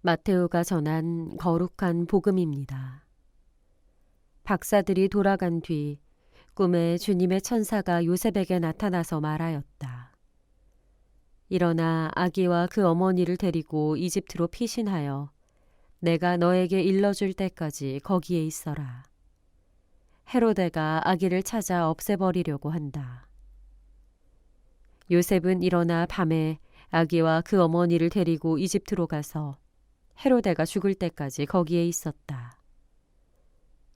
마테오가 전한 거룩한 복음입니다. 박사들이 돌아간 뒤 꿈에 주님의 천사가 요셉에게 나타나서 말하였다. 일어나 아기와 그 어머니를 데리고 이집트로 피신하여 내가 너에게 일러줄 때까지 거기에 있어라. 헤로데가 아기를 찾아 없애버리려고 한다. 요셉은 일어나 밤에 아기와 그 어머니를 데리고 이집트로 가서 헤로데가 죽을 때까지 거기에 있었다.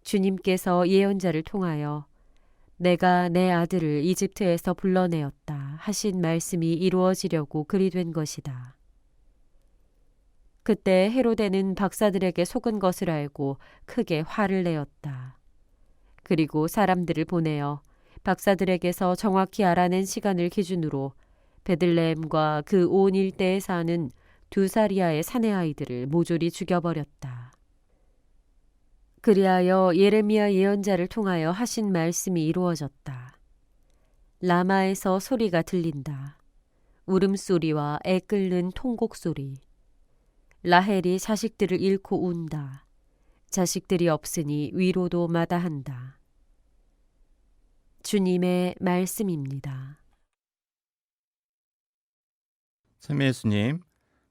주님께서 예언자를 통하여 내가 내 아들을 이집트에서 불러내었다 하신 말씀이 이루어지려고 그리 된 것이다. 그때 헤로데는 박사들에게 속은 것을 알고 크게 화를 내었다. 그리고 사람들을 보내어 박사들에게서 정확히 알아낸 시간을 기준으로 베들레헴과 그 온 일대에 사는 2살 이하의 사내 아이들을 모조리 죽여버렸다. 그리하여 예레미야 예언자를 통하여 하신 말씀이 이루어졌다. 라마에서 소리가 들린다. 울음소리와 애 끓는 통곡소리. 라헬이 자식들을 잃고 운다. 자식들이 없으니 위로도 마다한다. 주님의 말씀입니다. 참 예수님,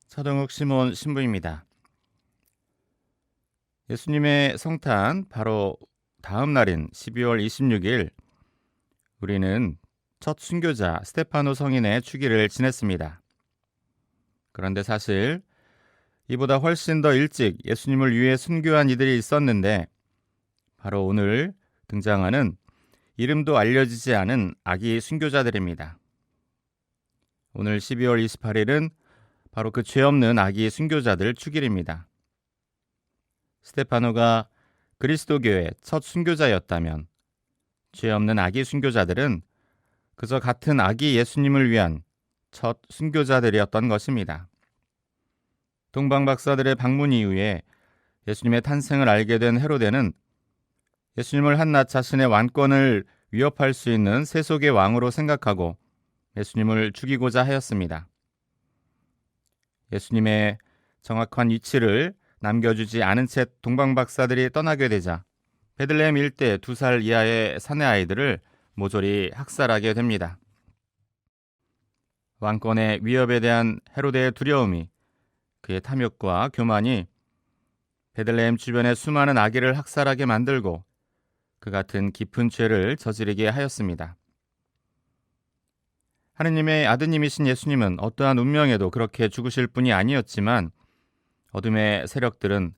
차동욱 시몬 신부입니다. 예수님의 성탄 바로 다음 날인 12월 26일 우리는 첫 순교자 스테파노 성인의 축일을 지냈습니다. 그런데 사실 이보다 훨씬 더 일찍 예수님을 위해 순교한 이들이 있었는데 바로 오늘 등장하는 이름도 알려지지 않은 아기 순교자들입니다. 오늘 12월 28일은 바로 그 죄 없는 아기 순교자들 축일입니다. 스테파노가 그리스도교의 첫 순교자였다면 죄 없는 아기 순교자들은 그저 같은 아기 예수님을 위한 첫 순교자들이었던 것입니다. 동방박사들의 방문 이후에 예수님의 탄생을 알게 된 헤로데는 예수님을 한낱 자신의 왕권을 위협할 수 있는 세속의 왕으로 생각하고 예수님을 죽이고자 하였습니다. 예수님의 정확한 위치를 남겨주지 않은 채 동방박사들이 떠나게 되자 베들레헴 일대 2살 이하의 사내 아이들을 모조리 학살하게 됩니다. 왕권의 위협에 대한 헤로데의 두려움이 그의 탐욕과 교만이 베들레헴 주변의 수많은 아기를 학살하게 만들고 그 같은 깊은 죄를 저지르게 하였습니다. 하느님의 아드님이신 예수님은 어떠한 운명에도 그렇게 죽으실 분이 아니었지만 어둠의 세력들은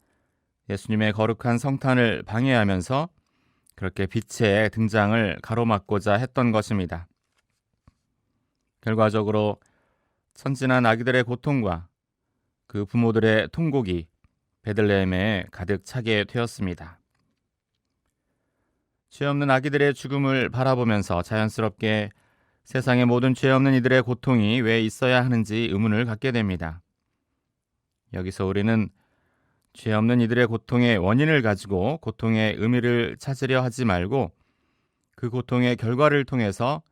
예수님의 거룩한 성탄을 방해하면서 그렇게 빛의 등장을 가로막고자 했던 것입니다. 결과적으로 천진한 아기들의 고통과 그 부모들의 통곡이 베들레헴에 가득 차게 되었습니다. 죄 없는 아기들의 죽음을 바라보면서 자연스럽게 세상의 모든 죄 없는 이들의 고통이 왜 있어야 하는지 의문을 갖게 됩니다. 여기서 우리는 죄 없는 이들의 고통의 원인을 가지고 고통의 의미를 찾으려 하지 말고 그 고통의 결과를 통해서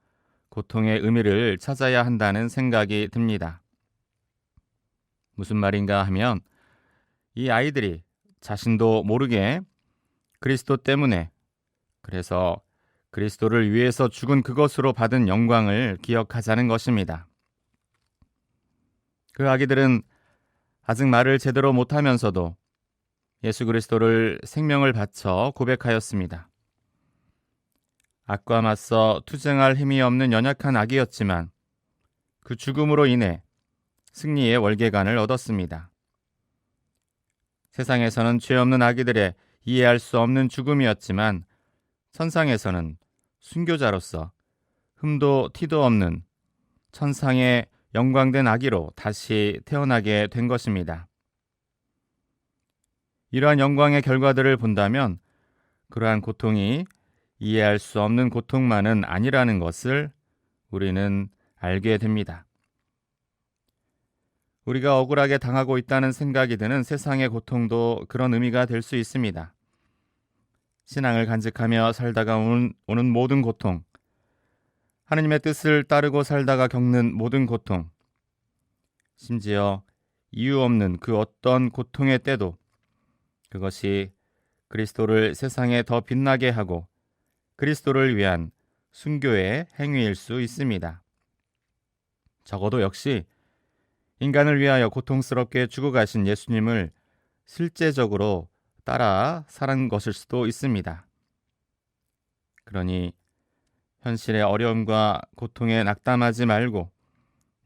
고통의 의미를 찾아야 한다는 생각이 듭니다. 무슨 말인가 하면 이 아이들이 자신도 모르게 그리스도 때문에 그래서 그리스도를 위해서 죽은 그것으로 받은 영광을 기억하자는 것입니다. 그 아기들은 아직 말을 제대로 못하면서도 예수 그리스도를 생명을 바쳐 고백하였습니다. 악과 맞서 투쟁할 힘이 없는 연약한 아기였지만 그 죽음으로 인해 승리의 월계관을 얻었습니다. 세상에서는 죄 없는 아기들의 이해할 수 없는 죽음이었지만 천상에서는 순교자로서 흠도 티도 없는 천상의 영광된 아기로 다시 태어나게 된 것입니다. 이러한 영광의 결과들을 본다면 그러한 고통이 이해할 수 없는 고통만은 아니라는 것을 우리는 알게 됩니다. 우리가 억울하게 당하고 있다는 생각이 드는 세상의 고통도 그런 의미가 될 수 있습니다. 신앙을 간직하며 살다가 오는 모든 고통, 하느님의 뜻을 따르고 살다가 겪는 모든 고통, 심지어 이유 없는 그 어떤 고통의 때도 그것이 그리스도를 세상에 더 빛나게 하고 그리스도를 위한 순교의 행위일 수 있습니다. 적어도 역시 인간을 위하여 고통스럽게 죽어가신 예수님을 실제적으로 따라 살은 것일 수도 있습니다. 그러니 현실의 어려움과 고통에 낙담하지 말고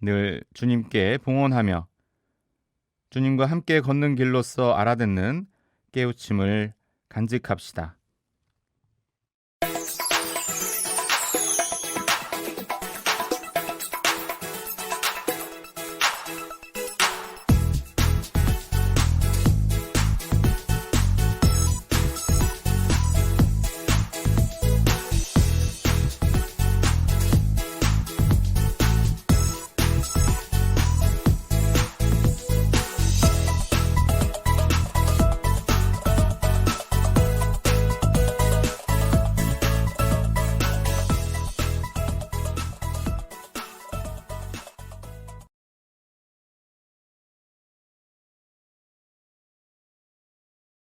늘 주님께 봉헌하며 주님과 함께 걷는 길로서 알아듣는 깨우침을 간직합시다.